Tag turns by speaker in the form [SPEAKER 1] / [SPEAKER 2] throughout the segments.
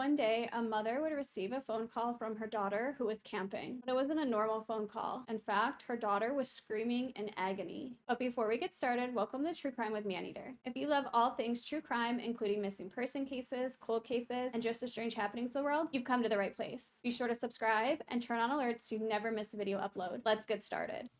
[SPEAKER 1] One day, a mother would receive a phone call from her daughter who was camping, but it wasn't a normal phone call. In fact, her daughter was screaming in agony. But before we get started, welcome to True Crime with Maneater. If you love all things true crime, including missing person cases, cold cases, and just the strange happenings of the world, you've come to the right place. Be sure to subscribe and turn on alerts so you never miss a video upload. Let's get started.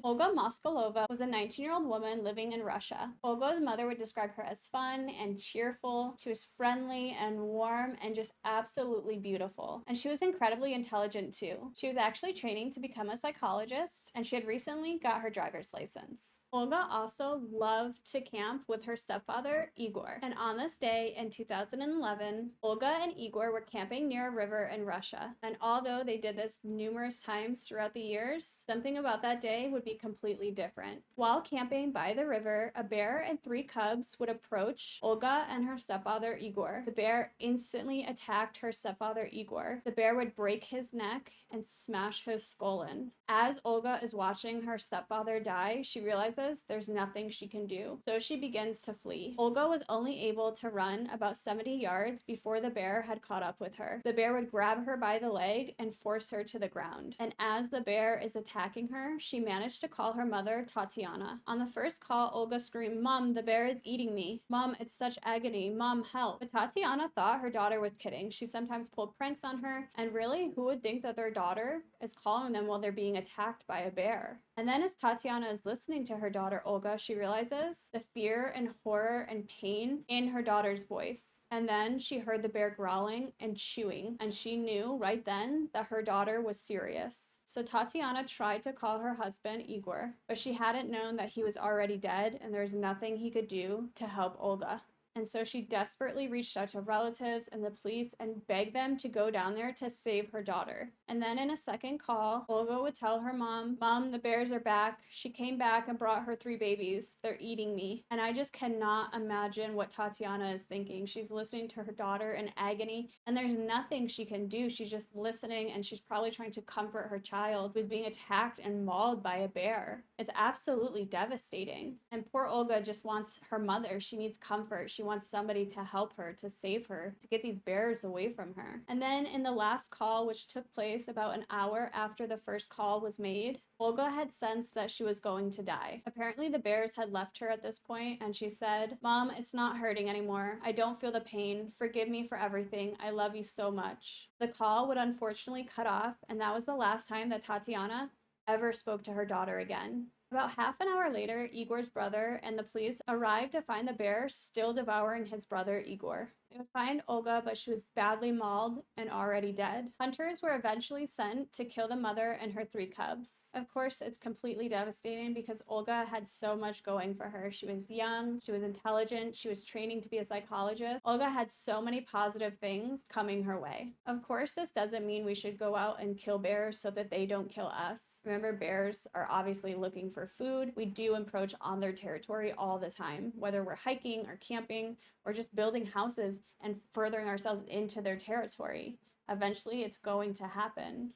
[SPEAKER 1] Olga Moskalyova was a 19-year-old woman living in Russia. Olga's mother would describe her as fun and cheerful. She was friendly and warm and just absolutely beautiful. And she was incredibly intelligent too. She was actually training to become a psychologist, and she had recently got her driver's license. Olga also loved to camp with her stepfather, Igor. And on this day in 2011, Olga and Igor were camping near a river in Russia. And although they did this numerous times throughout the years, something about that day would be completely different. While camping by the river, a bear and 3 cubs would approach Olga and her stepfather Igor. The bear instantly attacked her stepfather Igor. The bear would break his neck and smash his skull in. As Olga is watching her stepfather die, she realizes there's nothing she can do. So she begins to flee. Olga was only able to run about 70 yards before the bear had caught up with her. The bear would grab her by the leg and force her to the ground. And as the bear is attacking her, she managed to call her mother, Tatiana. On the first call, Olga screamed, "Mom, the bear is eating me. Mom, it's such agony. Mom, help." But Tatiana thought her daughter was kidding. She sometimes pulled pranks on her, and really, who would think that their daughter is calling them while they're being attacked by a bear? And then as Tatiana is listening to her daughter Olga, she realizes the fear and horror and pain in her daughter's voice. And then she heard the bear growling and chewing, and she knew right then that her daughter was serious. So Tatiana tried to call her husband, Igor, but she hadn't known that he was already dead and there was nothing he could do to help Olga. And so she desperately reached out to relatives and the police and begged them to go down there to save her daughter. And then in a second call, Olga would tell her mom, "Mom, the bears are back. She came back and brought her 3 babies. They're eating me." And I just cannot imagine what Tatiana is thinking. She's listening to her daughter in agony, and there's nothing she can do. She's just listening, and she's probably trying to comfort her child who's being attacked and mauled by a bear. It's absolutely devastating. And poor Olga just wants her mother. She needs comfort. She wants somebody to help her, to save her, to get these bears away from her. And then in the last call, which took place about an hour after the first call was made, Olga had sensed that she was going to die. Apparently the bears had left her at this point, and she said, "Mom, it's not hurting anymore. I don't feel the pain. Forgive me for everything. I love you so much." The call would unfortunately cut off, and that was the last time that Tatiana ever spoke to her daughter again. About half an hour later, Igor's brother and the police arrived to find the bear still devouring his brother Igor. They would find Olga, but she was badly mauled and already dead. Hunters were eventually sent to kill the mother and her 3 cubs. Of course, it's completely devastating because Olga had so much going for her. She was young, she was intelligent, she was training to be a psychologist. Olga had so many positive things coming her way. Of course, this doesn't mean we should go out and kill bears so that they don't kill us. Remember, bears are obviously looking for food. We do encroach on their territory all the time, whether we're hiking or camping or just building houses and furthering ourselves into their territory. Eventually, it's going to happen.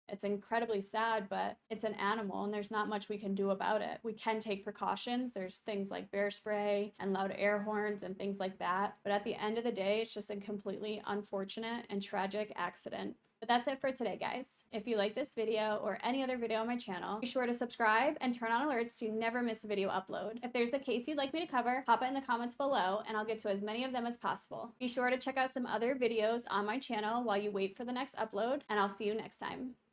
[SPEAKER 1] It's incredibly sad, but it's an animal and there's not much we can do about it. We can take precautions. There's things like bear spray and loud air horns and things like that. But at the end of the day, it's just a completely unfortunate and tragic accident. But that's it for today, guys. If you like this video or any other video on my channel, be sure to subscribe and turn on alerts so you never miss a video upload. If there's a case you'd like me to cover, pop it in the comments below and I'll get to as many of them as possible. Be sure to check out some other videos on my channel while you wait for the next upload, and I'll see you next time.